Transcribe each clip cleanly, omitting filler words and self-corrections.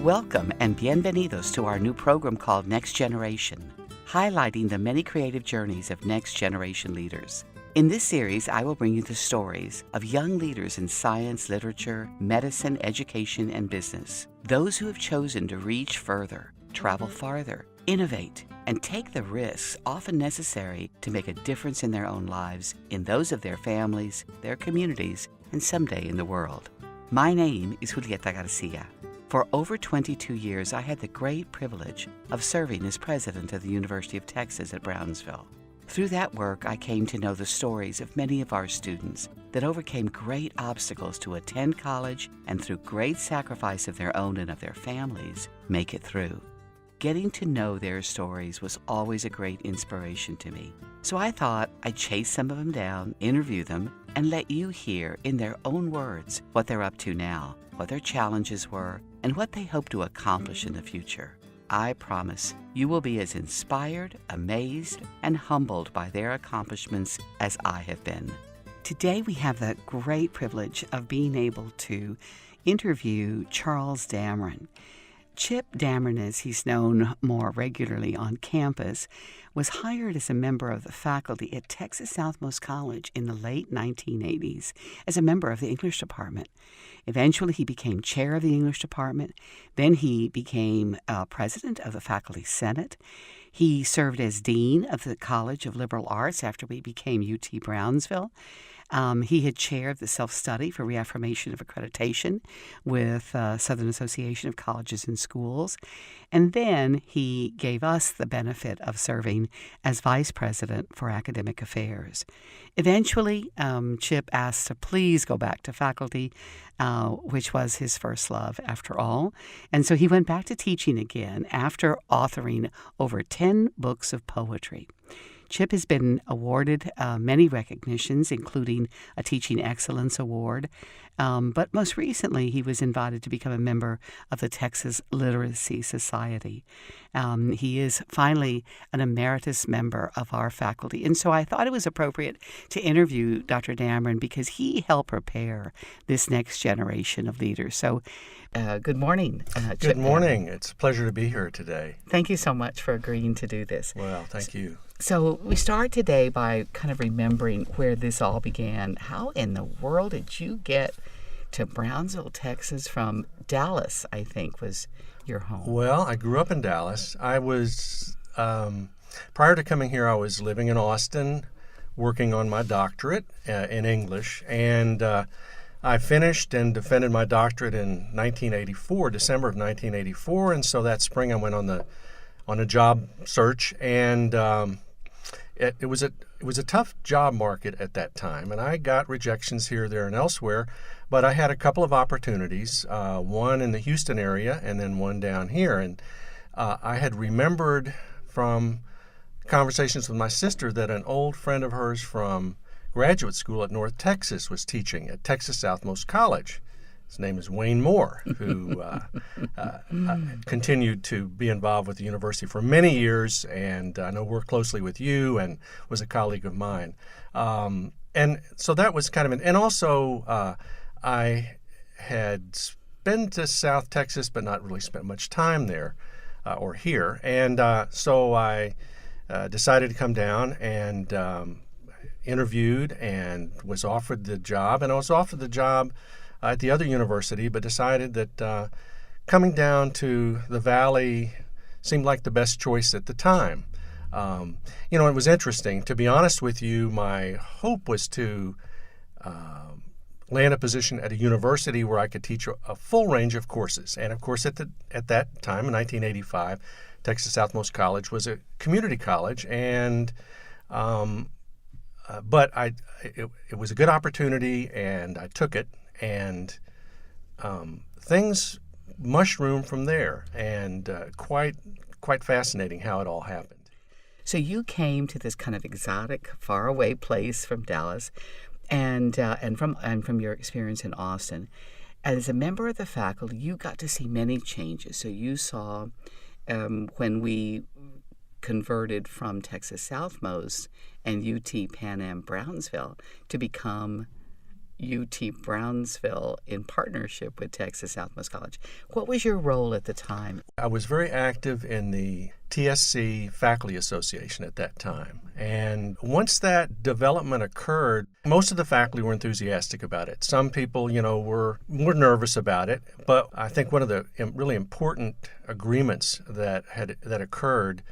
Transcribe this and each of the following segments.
Welcome and bienvenidos to our new program called Next Generation, highlighting the many creative journeys of next generation leaders. In this series, I will bring you the stories of young leaders in science, literature, medicine, education, and business. Those who have chosen to reach further, travel farther, innovate, and take the risks often necessary to make a difference in their own lives, in those of their families, their communities, and someday in the world. My name is Julieta Garcia. For over 22 years, I had the great privilege of serving as president of the University of Texas at Brownsville. Through that work, I came to know the stories of many of our students that overcame great obstacles to attend college and through great sacrifice of their own and of their families, make it through. Getting to know their stories was always a great inspiration to me. So I thought I'd chase some of them down, interview them, and let you hear in their own words what they're up to now, what their challenges were, and what they hope to accomplish in the future. I promise you will be as inspired, amazed, and humbled by their accomplishments as I have been. Today we have the great privilege of being able to interview Charles Dameron. Chip Dameron, as he's known more regularly on campus, was hired as a member of the faculty at Texas Southmost College in the late 1980s as a member of the English department. Eventually, he became chair of the English department. Then he became president of the faculty senate. He served as dean of the College of Liberal Arts after we became UT Brownsville. He had chaired the Selfstudy for Reaffirmation of Accreditation with Southern Association of Colleges and Schools. And then he gave us the benefit of serving as vice president for academic affairs. Eventually, Chip asked to please go back to faculty, which was his first love after all. And so he went back to teaching again after authoring over 10 books of poetry. Chip has been awarded many recognitions, including a Teaching Excellence Award, but most recently he was invited to become a member of the Texas Literacy Society. He is finally an emeritus member of our faculty, and so I thought it was appropriate to interview Dr. Dameron because he helped prepare this next generation of leaders. So good morning, Chip. Good morning. It's a pleasure to be here today. Thank you so much for agreeing to do this. Well, thank you. So we start today by kind of remembering where this all began. How in the world did you get to Brownsville, Texas from Dallas, I think, was your home? Well, I grew up in Dallas. I was, prior to coming here, I was living in Austin, working on my doctorate in English. And I finished and defended my doctorate in 1984, December of 1984. And so that spring I went on a job search, and it was a tough job market at that time, and I got rejections here, there, and elsewhere, but I had a couple of opportunities, one in the Houston area and then one down here, and I had remembered from conversations with my sister that an old friend of hers from graduate school at North Texas was teaching at Texas Southmost College. His name is Wayne Moore, who continued to be involved with the university for many years, and I know worked closely with you and was a colleague of mine. And so that was kind of and also I had been to South Texas, but not really spent much time there or here. And so I decided to come down and interviewed and was offered the job. And I was offered the job at the other university, but decided that coming down to the Valley seemed like the best choice at the time. It was interesting. To be honest with you, my hope was to land a position at a university where I could teach a full range of courses. And of course, at that time, in 1985, Texas Southmost College was a community college, and but it was a good opportunity, and I took it. And things mushroomed from there, and quite fascinating how it all happened. So you came to this kind of exotic, faraway place from Dallas, and from your experience in Austin. As a member of the faculty, you got to see many changes. So you saw when we converted from Texas Southmost and UT Pan Am Brownsville to become UT Brownsville in partnership with Texas Southwest College. What was your role at the time? I was very active in the TSC Faculty Association at that time. And once that development occurred, most of the faculty were enthusiastic about it. Some people, were more nervous about it. But I think one of the really important agreements that occurred,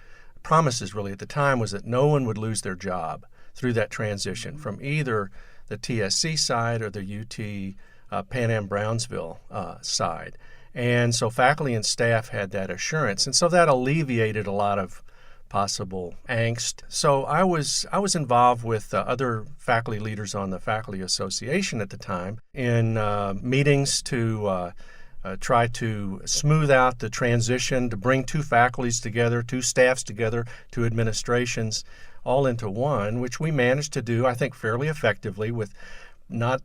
promises really at the time, was that no one would lose their job through that transition from either the TSC side or the UT Pan Am Brownsville side. And so faculty and staff had that assurance. And so that alleviated a lot of possible angst. So I was involved with other faculty leaders on the Faculty Association at the time in meetings to try to smooth out the transition, to bring two faculties together, two staffs together, two administrations, all into one, which we managed to do, I think, fairly effectively with not,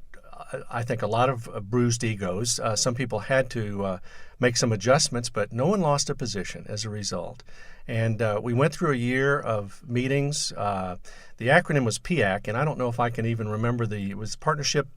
I think, a lot of bruised egos. Some people had to make some adjustments, but no one lost a position as a result. And we went through a year of meetings. The acronym was PIAC, and I don't know if I can even remember it was Partnership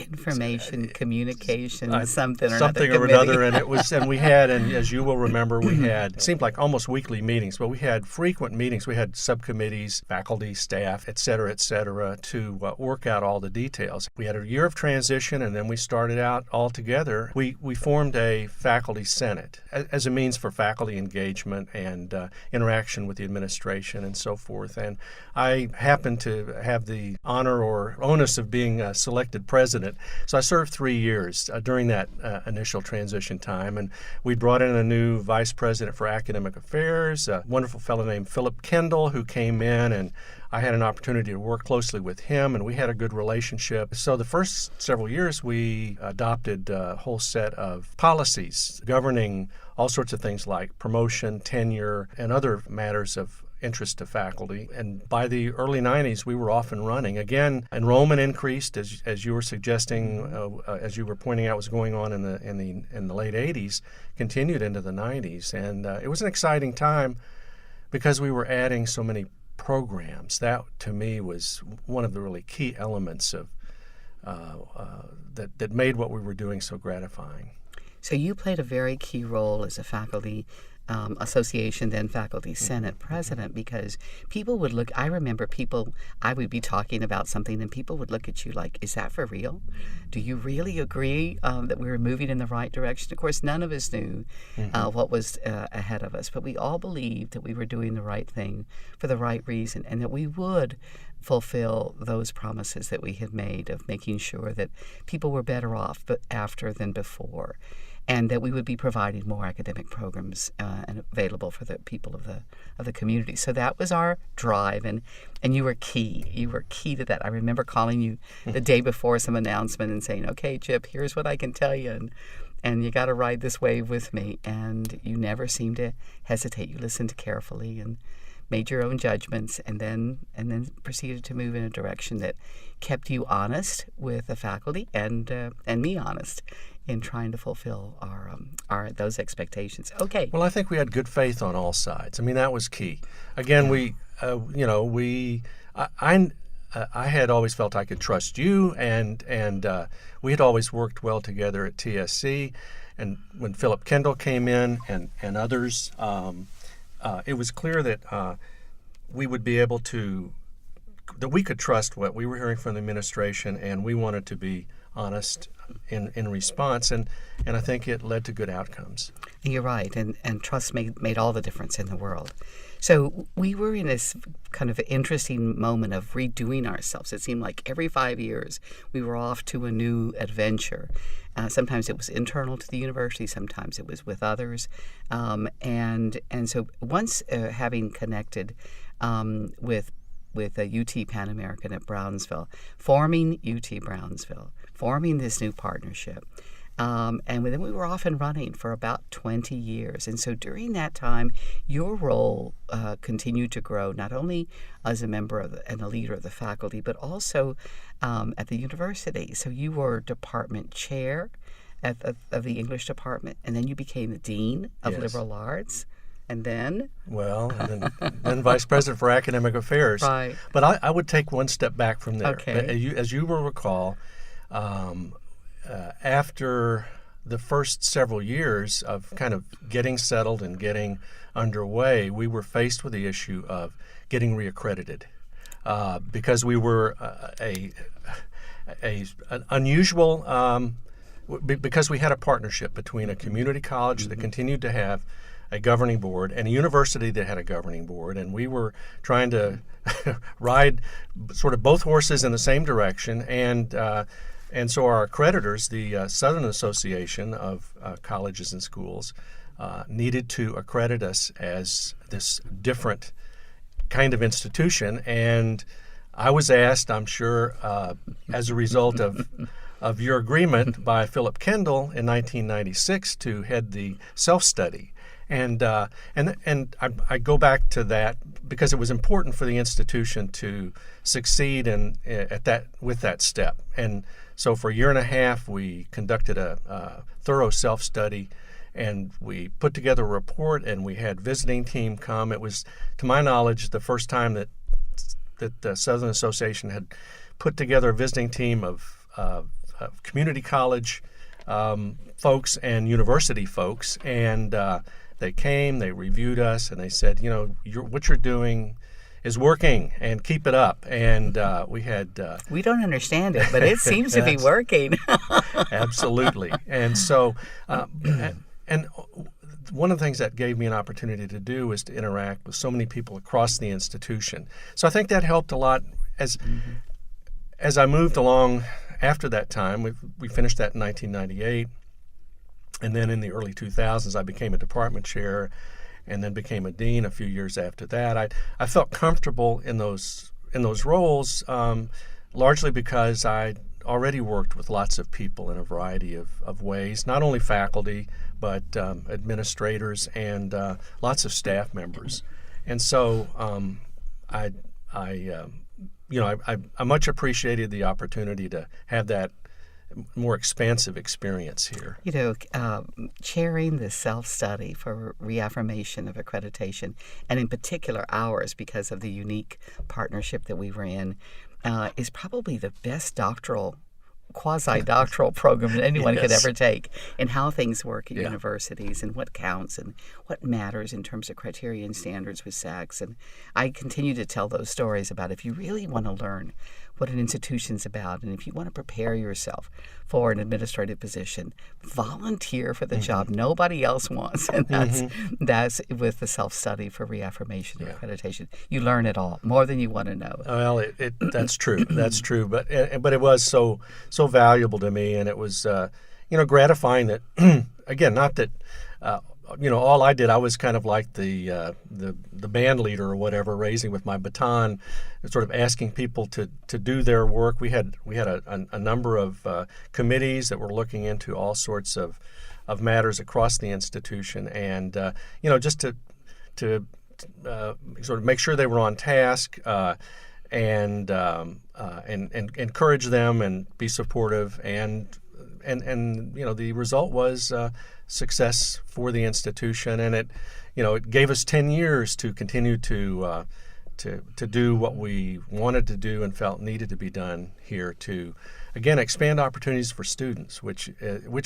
Information, communication, something or another, and we had, and as you will remember, it seemed like almost weekly meetings, but we had frequent meetings. We had subcommittees, faculty, staff, et cetera, to work out all the details. We had a year of transition, and then we started out all together. We formed a faculty senate as a means for faculty engagement and interaction with the administration and so forth. And I happened to have the honor or onus of being selected president. So I served 3 years during that initial transition time, and we brought in a new vice president for academic affairs, a wonderful fellow named Philip Kendall, who came in, and I had an opportunity to work closely with him, and we had a good relationship. So the first several years, we adopted a whole set of policies governing all sorts of things like promotion, tenure, and other matters of interest to faculty. And by the early 90s, we were off and running. Again, enrollment increased, as you were suggesting, as you were pointing out was going on in the late 80s, continued into the 90s. And it was an exciting time because we were adding so many programs. That, to me, was one of the really key elements of that made what we were doing so gratifying. So you played a very key role as a faculty association, then faculty senate president, because people would look, I remember I would be talking about something and people would look at you like, is that for real? Do you really agree that we were moving in the right direction? Of course, none of us knew what was ahead of us, but we all believed that we were doing the right thing for the right reason and that we would fulfill those promises that we had made of making sure that people were better off after than before, and that we would be providing more academic programs and available for the people of the community. So that was our drive, and you were key. You were key to that. I remember calling you the day before some announcement and saying, "Okay, Chip, here's what I can tell you, and you got to ride this wave with me." And you never seemed to hesitate. You listened carefully and made your own judgments, and then proceeded to move in a direction that kept you honest with the faculty and me honest in trying to fulfill our those expectations. Okay. Well, I think we had good faith on all sides. I mean, that was key. Again, I had always felt I could trust you, and we had always worked well together at TSC. And when Philip Kendall came in and others, it was clear that we would be able that we could trust what we were hearing from the administration, and we wanted to be honest in response, and I think it led to good outcomes. You're right, and trust made all the difference in the world. So we were in this kind of interesting moment of redoing ourselves. It seemed like every 5 years we were off to a new adventure. Sometimes it was internal to the university, sometimes it was with others, and so once having connected with UT Pan American at Brownsville, forming UT Brownsville, forming this new partnership. And then we were off and running for about 20 years. And so during that time, your role continued to grow, not only as a member and a leader of the faculty, but also at the university. So you were department chair of the English department, and then you became the dean of liberal arts. And then? Well, and then Vice President for Academic Affairs. Right. But I would take one step back from there. Okay. As you will recall, After the first several years of kind of getting settled and getting underway, we were faced with the issue of getting reaccredited because we were an unusual because we had a partnership between a community college that continued to have a governing board and a university that had a governing board, and we were trying to ride sort of both horses in the same direction, and so our accreditors, the Southern Association of Colleges and Schools, needed to accredit us as this different kind of institution, and I was asked, I'm sure, as a result of your agreement by Philip Kendall in 1996 to head the Selfstudy. And I go back to that because it was important for the institution to succeed with that step. And so for a year and a half, we conducted a thorough self-study, and we put together a report, and we had visiting team come. It was, to my knowledge, the first time that the Southern Association had put together a visiting team of community college folks and university folks, and they came, they reviewed us, and they said, what you're doing is working, and keep it up. And we had... we don't understand it, but it seems to be working. Absolutely. And so, and one of the things that gave me an opportunity to do was to interact with so many people across the institution. So I think that helped a lot as I moved along after that time. We finished that in 1998. And then in the early 2000s, I became a department chair and then became a dean a few years after that. I felt comfortable in those roles, largely because I already worked with lots of people in a variety of ways, not only faculty, but administrators and lots of staff members. And so I much appreciated the opportunity to have that more expansive experience here. Chairing the self-study for reaffirmation of accreditation, and in particular ours because of the unique partnership that we were in, is probably the best quasi-doctoral program that anyone could ever take, in how things work at universities and what counts and what matters in terms of criteria and standards with SACs. And I continue to tell those stories about, if you really want to learn what an institution's about, and if you want to prepare yourself for an administrative position, volunteer for the job nobody else wants. And that's with the self-study for reaffirmation of accreditation. You learn it all, more than you want to know. Well, that's true. That's true. But it was so valuable to me, and it was gratifying that again, not that all I did, I was kind of like the band leader or whatever, raising with my baton, sort of asking people to do their work. We had a number of committees that were looking into all sorts of matters across the institution, and just to sort of make sure they were on task and encourage them and be supportive, and the result was success for the institution, and it gave us 10 years to continue to do what we wanted to do and felt needed to be done here, to again expand opportunities for students, which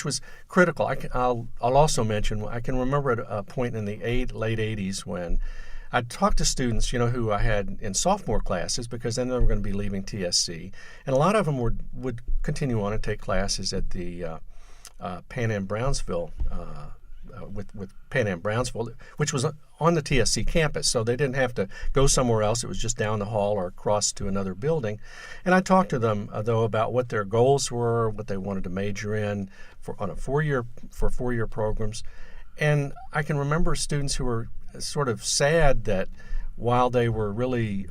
was critical. I'll also mention, I can remember at a point in the late 80s when I talked to students, who I had in sophomore classes, because then they were going to be leaving TSC, and a lot of them would continue on and take classes at the Pan Am Brownsville, with Pan Am Brownsville, which was on the TSC campus, so they didn't have to go somewhere else. It was just down the hall or across to another building. And I talked to them, though, about what their goals were, what they wanted to major in for four-year programs. And I can remember students who were sort of sad that while they were really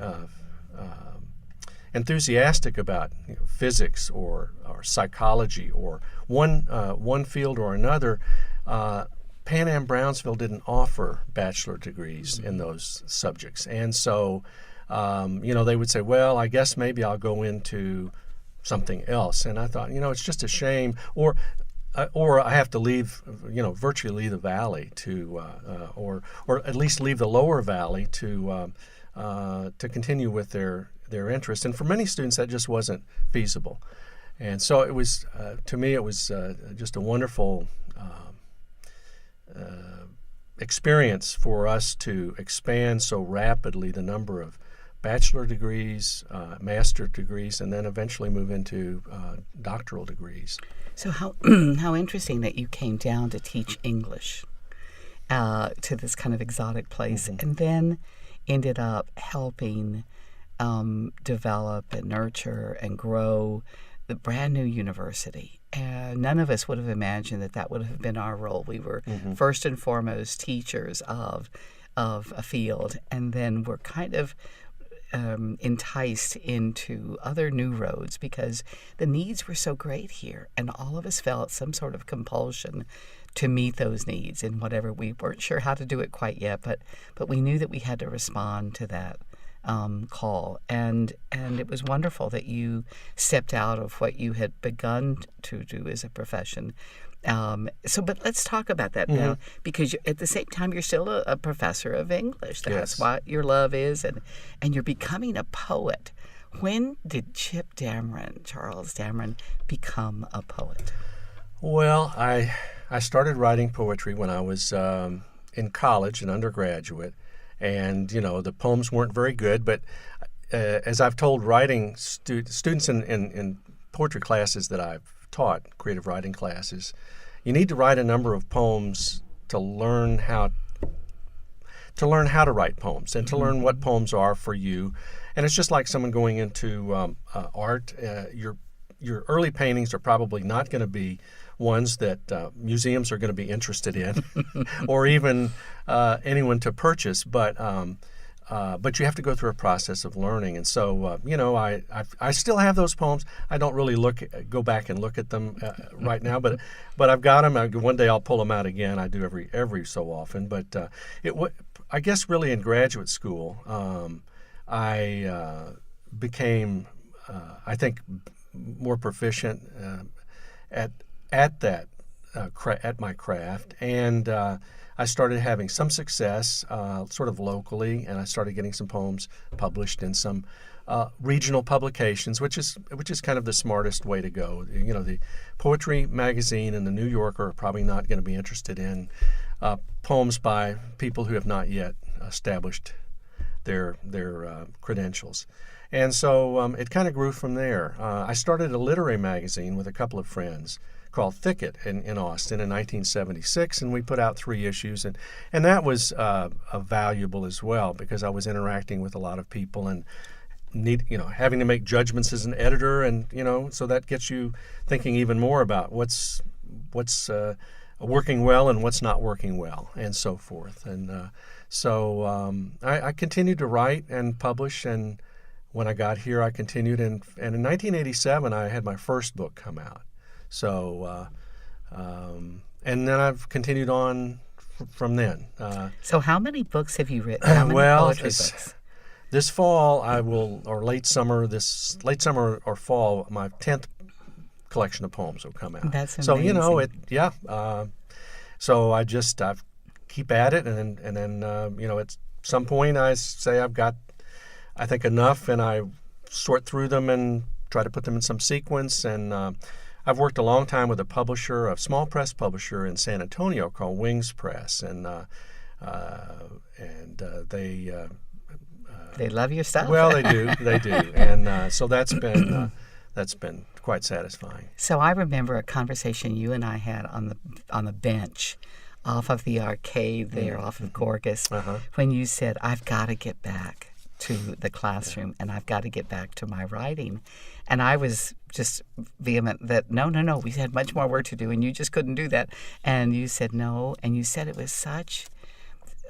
enthusiastic about physics or psychology or one field or another, Pan Am Brownsville didn't offer bachelor degrees in those subjects. And so, they would say, well, I guess maybe I'll go into something else. And I thought, it's just a shame. Or I have to leave, virtually leave the valley to, or at least leave the lower valley to continue with their interest. And for many students, that just wasn't feasible. And so it was, to me, it was just a wonderful experience for us to expand so rapidly the number of bachelor degrees, master degrees, and then eventually move into doctoral degrees. So how how interesting that you came down to teach English to this kind of exotic place, and then ended up helping develop and nurture and grow the brand new university. And none of us would have imagined that that would have been our role. We were first and foremost teachers of a field, and then we're kind of enticed into other new roads because the needs were so great here, and all of us felt some sort of compulsion to meet those needs in whatever. We weren't sure how to do it quite yet, but we knew that we had to respond to that call, and it was wonderful that you stepped out of what you had begun to do as a profession. But let's talk about that now, because at the same time you're still a professor of English. That's what your love is, and you're becoming a poet. When did Charles Dameron, become a poet? Well, I started writing poetry when I was in college, an undergraduate, and the poems weren't very good. But as I've told writing students in poetry classes that I've taught, creative writing classes, you need to write a number of poems to learn how to write poems and to learn what poems are for you. And it's just like someone going into art. Your early paintings are probably not going to be ones that museums are going to be interested in, or even anyone to purchase. But you have to go through a process of learning. And so, I still have those poems. I don't really go back and look at them right now, but I've got them. One day I'll pull them out again. I do every so often. But I guess really in graduate school, I became, I think, more proficient at my craft, and I started having some success sort of locally, and I started getting some poems published in some regional publications, which is kind of the smartest way to go. The Poetry Magazine and the New Yorker are probably not going to be interested in poems by people who have not yet established their credentials. And so it kind of grew from there. I started a literary magazine with a couple of friends called Thicket in Austin in 1976, and we put out 3 issues, and that was valuable as well because I was interacting with a lot of people and having to make judgments as an editor, and so that gets you thinking even more about what's working well and what's not working well, and so forth. And so I continued to write and publish, and when I got here, I continued, and in 1987, I had my first book come out. So, and then I've continued on from then. So how many books have you written? How many poetry books? This fall, or late summer or fall, my 10th collection of poems will come out. That's amazing. So, so I keep at it, and then at some point I say I've got, I think, enough, and I sort through them and try to put them in some sequence. And I've worked a long time with a small press publisher in San Antonio called Wings Press, and they love your stuff. Well, they do, and so that's been quite satisfying. So I remember a conversation you and I had on the bench off of the arcade there, off of Gorgas, when you said, "I've got to get back to the classroom, and I've got to get back to my writing." And I was just vehement that no, we had much more work to do, and you just couldn't do that. And you said no, and you said it was such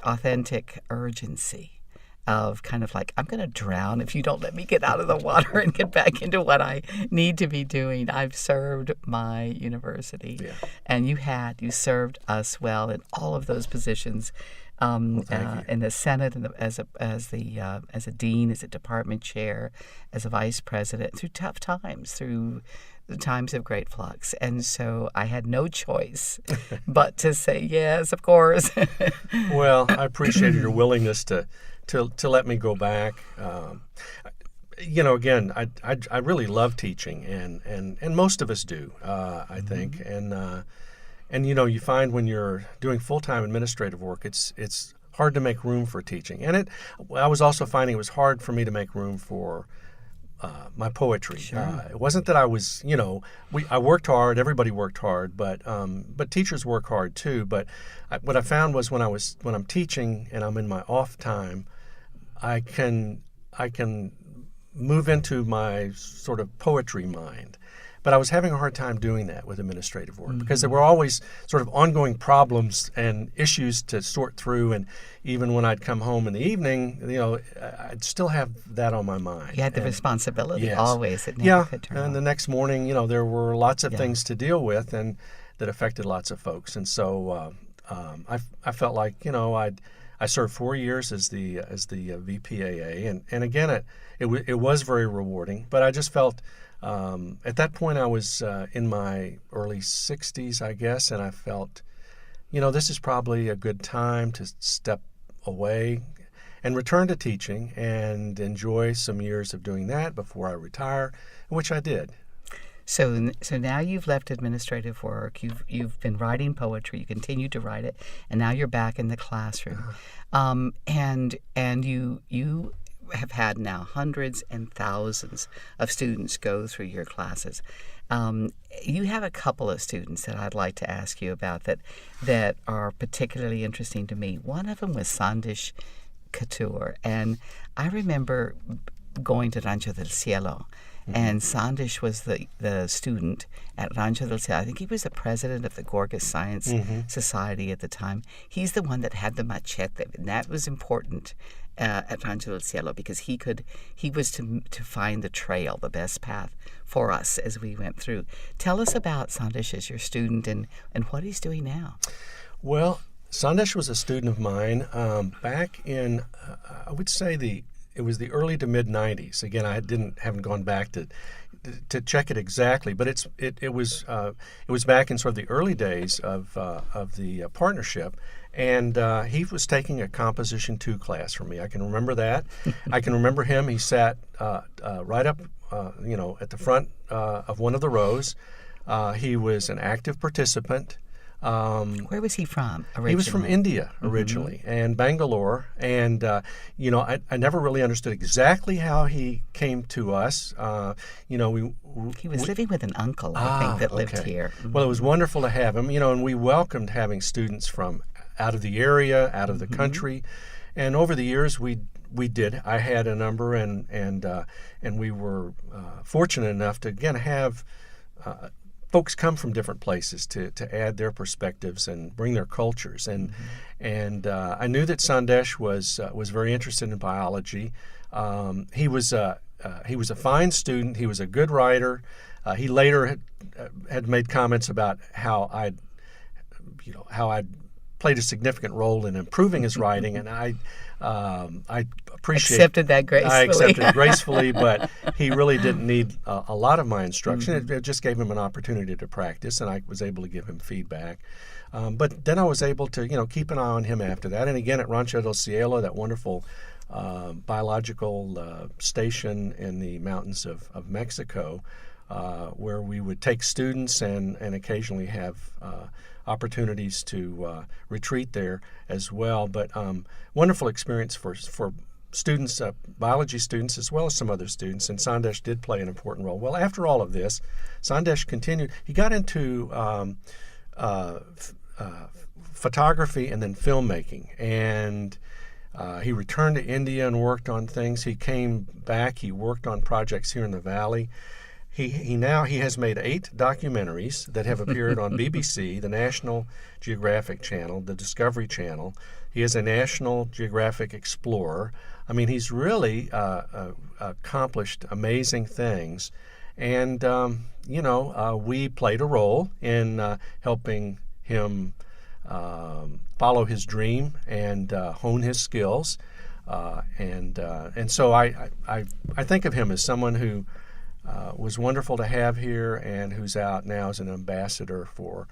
authentic urgency of kind of like, I'm going to drown if you don't let me get out of the water and get back into what I need to be doing. I've served my university, and you served us well in all of those positions. In the Senate, and as a dean, as a department chair, as a vice president, through tough times, through the times of great flux. And so I had no choice but to say yes, of course. Well, I appreciated your willingness to let me go back. again, I really love teaching, and most of us do, I think, and you find when you're doing full-time administrative work, it's hard to make room for teaching, and I was also finding it was hard for me to make room for my poetry. Sure. It wasn't that I was, I worked hard. Everybody worked hard, but teachers work hard too. But what I found was when I'm teaching and I'm in my off time, I can move into my sort of poetry mind. But I was having a hard time doing that with administrative work because there were always sort of ongoing problems and issues to sort through. And even when I'd come home in the evening, I'd still have that on my mind. You had the responsibility Yes. always. It never could turn and off. the next morning, there were lots of things to deal with and that affected lots of folks. And so I felt like, I served 4 years as the VPAA. And again, it was very rewarding. But I just felt... at that point, I was in my early 60s, I guess, and I felt, this is probably a good time to step away and return to teaching and enjoy some years of doing that before I retire, which I did. So now you've left administrative work. You've been writing poetry. You continue to write it, and now you're back in the classroom. And you have had now hundreds and thousands of students go through your classes. You have a couple of students that I'd like to ask you about that are particularly interesting to me. One of them was Sandesh Couture, and I remember going to Rancho del Cielo, and Sandesh was the student at Rancho del Cielo. I think he was the president of the Gorgas Science Society at the time. He's the one that had the machete, and that was important at Rancho del Cielo because he was to find the trail, the best path for us as we went through. Tell us about Sandesh as your student and what he's doing now. Well, Sandesh was a student of mine back in, I would say it was the early to mid 90s. Again, I haven't gone back to check it exactly, but it was back in sort of the early days of the partnership, and he was taking a Composition 2 class from me. I can remember that. I can remember him. He sat right up, at the front of one of the rows. He was an active participant. Where was he from originally? He was from India originally, and Bangalore. And, I never really understood exactly how he came to us. He was living with an uncle, I think, that lived here. Well, it was wonderful to have him, and we welcomed having students from out of the area, out of the country. And over the years, we did. I had a number, and we were fortunate enough to, again, have folks come from different places to add their perspectives and bring their cultures. And I knew that Sandesh was very interested in biology. He was a fine student. He was a good writer. He later had made comments about how I'd played a significant role in improving his writing, and I accepted that gracefully. I accepted it gracefully, but he really didn't need a lot of my instruction. It just gave him an opportunity to practice, and I was able to give him feedback. But then I was able to, keep an eye on him after that. And again, at Rancho del Cielo, that wonderful biological station in the mountains of Mexico, where we would take students and occasionally have opportunities to retreat there as well. But wonderful experience for students, biology students, as well as some other students, and Sandesh did play an important role. Well, after all of this, Sandesh continued. He got into photography and then filmmaking, and he returned to India and worked on things. He came back. He worked on projects here in the Valley. He has made 8 documentaries that have appeared on BBC, the National Geographic Channel, the Discovery Channel. He is a National Geographic explorer. I mean, he's really accomplished amazing things. And, we played a role in helping him follow his dream and hone his skills. And so I think of him as someone who was wonderful to have here and who's out now as an ambassador for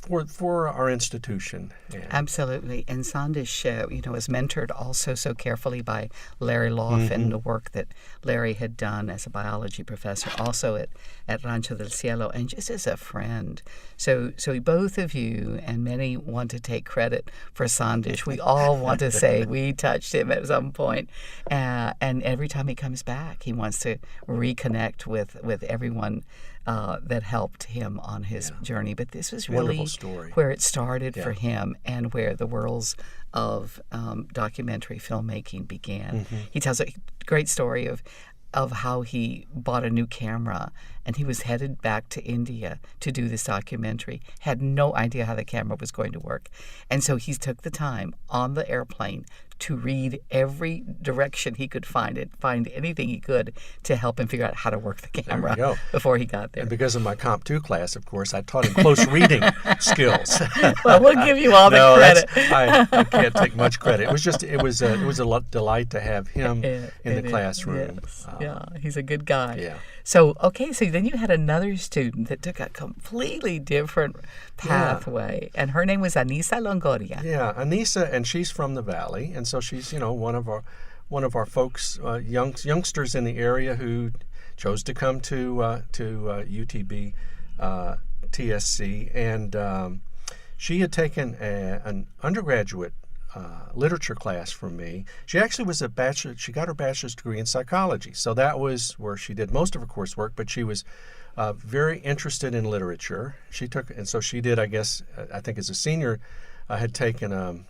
for our institution. And Absolutely. And Sandesh, was mentored also so carefully by Larry Loff and the work that Larry had done as a biology professor, also at Rancho del Cielo, and just as a friend. So both of you, and many want to take credit for Sandesh. We all want to say we touched him at some point. And every time he comes back, he wants to reconnect with everyone that helped him on his journey. But this was really where it started for him, and where the worlds of documentary filmmaking began. He tells a great story of how he bought a new camera, and he was headed back to India to do this documentary, had no idea how the camera was going to work. And so he took the time on the airplane to read every direction he could find anything he could to help him figure out how to work the camera before he got there. And because of my Comp 2 class, of course, I taught him close reading skills. Well, we'll give you all the credit. I can't take much credit. It was a delight to have him in the classroom. Yes. He's a good guy. Yeah. So then you had another student that took a completely different pathway, and her name was Anissa Longoria. Yeah, Anissa, and she's from the Valley, and so she's one of our folks, youngsters in the area who chose to come to UTB TSC, and she had taken an undergraduate literature class from me. She actually was she got her bachelor's degree in psychology, so that was where she did most of her coursework, but she was very interested in literature. She did, I guess, I think as a senior, had taken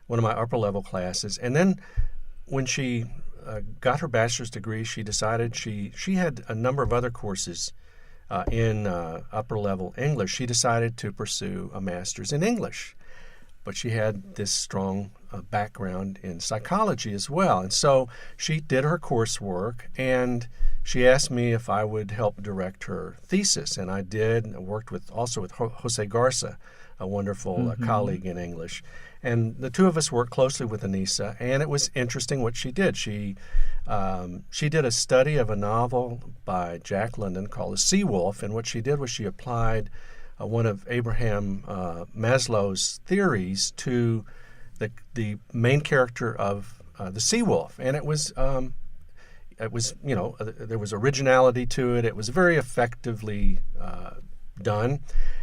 one of my upper level classes, and then when she got her bachelor's degree, she decided she had a number of other courses in upper level English. She decided to pursue a master's in English. But she had this strong background in psychology as well. And so she did her coursework, and she asked me if I would help direct her thesis. And I did. I worked also with Jose Garza, a wonderful colleague in English. And the two of us worked closely with Anissa, and it was interesting what she did. She did a study of a novel by Jack London called The Sea Wolf, and what she did was she applied one of Abraham Maslow's theories to the main character of the sea wolf, and it was there was originality to it. It was very effectively done,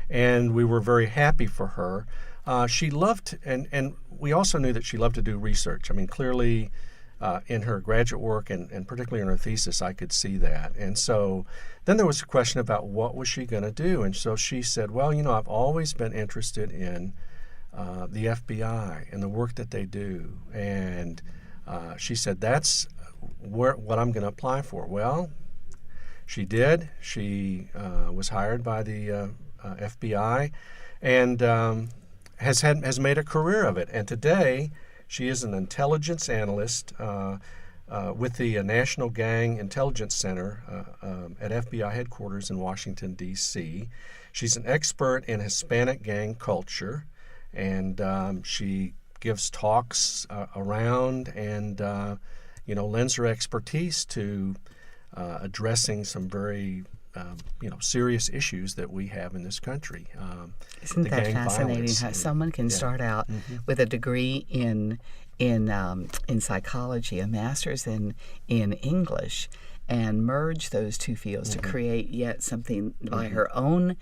and we were very happy for her. She loved, and we also knew that she loved to do research. I mean, clearly in her graduate work and particularly in her thesis, I could see that. And so then there was a question about what was she going to do. And so she said, well, I've always been interested in the FBI and the work that they do. And she said, that's what I'm going to apply for. Well, she did. She was hired by the FBI and has made a career of it. And today she is an intelligence analyst with the National Gang Intelligence Center at FBI headquarters in Washington, D.C. She's an expert in Hispanic gang culture, and she gives talks around and lends her expertise to addressing some very serious issues that we have in this country. Isn't that fascinating how someone can start out with a degree in psychology, a master's in English, and merge those two fields to create yet something by her own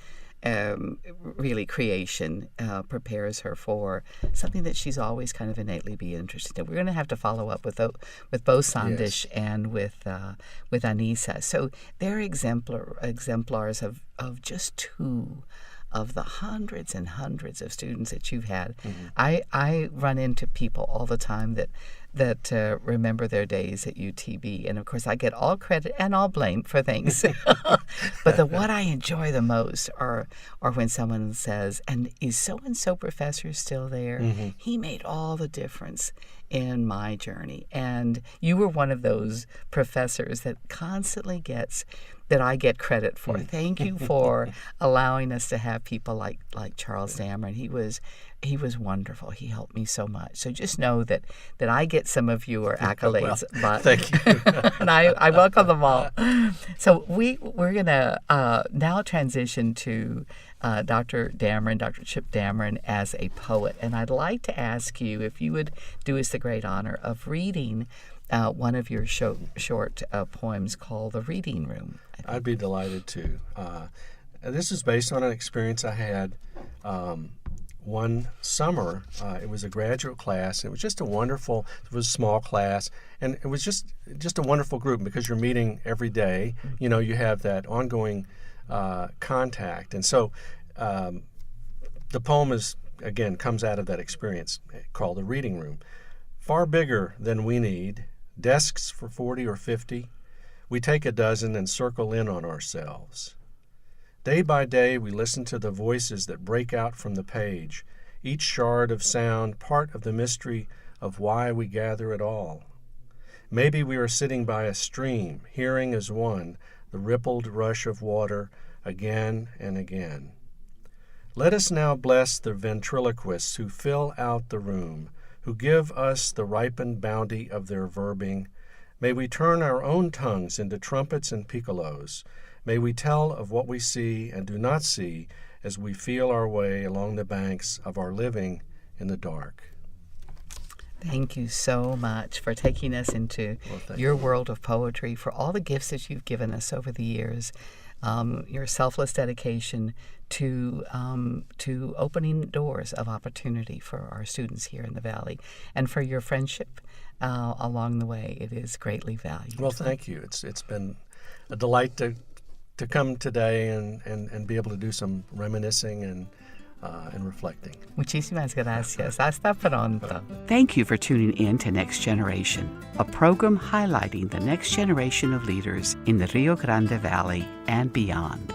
really creation, prepares her for something that she's always kind of innately be interested in. We're going to have to follow up with both Sandesh and with Anissa. So they're exemplars of just two of the hundreds and hundreds of students that you've had. I run into people all the time that remember their days at UTB, and of course I get all credit and all blame for things. But what I enjoy the most are when someone says, "And is so and so professor still there? He made all the difference in my journey." And you were one of those professors that constantly gets that I get credit for. Thank you for allowing us to have people like Charles Dameron. He was wonderful. He helped me so much. So just know that I get some of your accolades. Well, thank you. And I welcome them all. So we're going to now transition to Dr. Chip Dameron, as a poet. And I'd like to ask you if you would do us the great honor of reading one of your short poems called The Reading Room. I'd be delighted to. This is based on an experience I had one summer. It was a graduate class. It was just it was a small class, and it was just a wonderful group because you're meeting every day. You know, you have that ongoing contact. And so the poem comes out of that experience, called The Reading Room. Far bigger than we need, desks for 40 or 50. We take a dozen and circle in on ourselves. Day by day, we listen to the voices that break out from the page, each shard of sound part of the mystery of why we gather at all. Maybe we are sitting by a stream, hearing as one the rippled rush of water again and again. Let us now bless the ventriloquists who fill out the room, who give us the ripened bounty of their verbing. May we turn our own tongues into trumpets and piccolos. May we tell of what we see and do not see as we feel our way along the banks of our living in the dark. Thank you so much for taking us into your world of poetry, for all the gifts that you've given us over the years, your selfless dedication to opening doors of opportunity for our students here in the Valley, and for your friendship along the way. It is greatly valued. Well, thank you. It's been a delight to come today and be able to do some reminiscing and reflecting. Muchísimas gracias. Hasta pronto. Thank you for tuning in to Next Generation, a program highlighting the next generation of leaders in the Rio Grande Valley and beyond.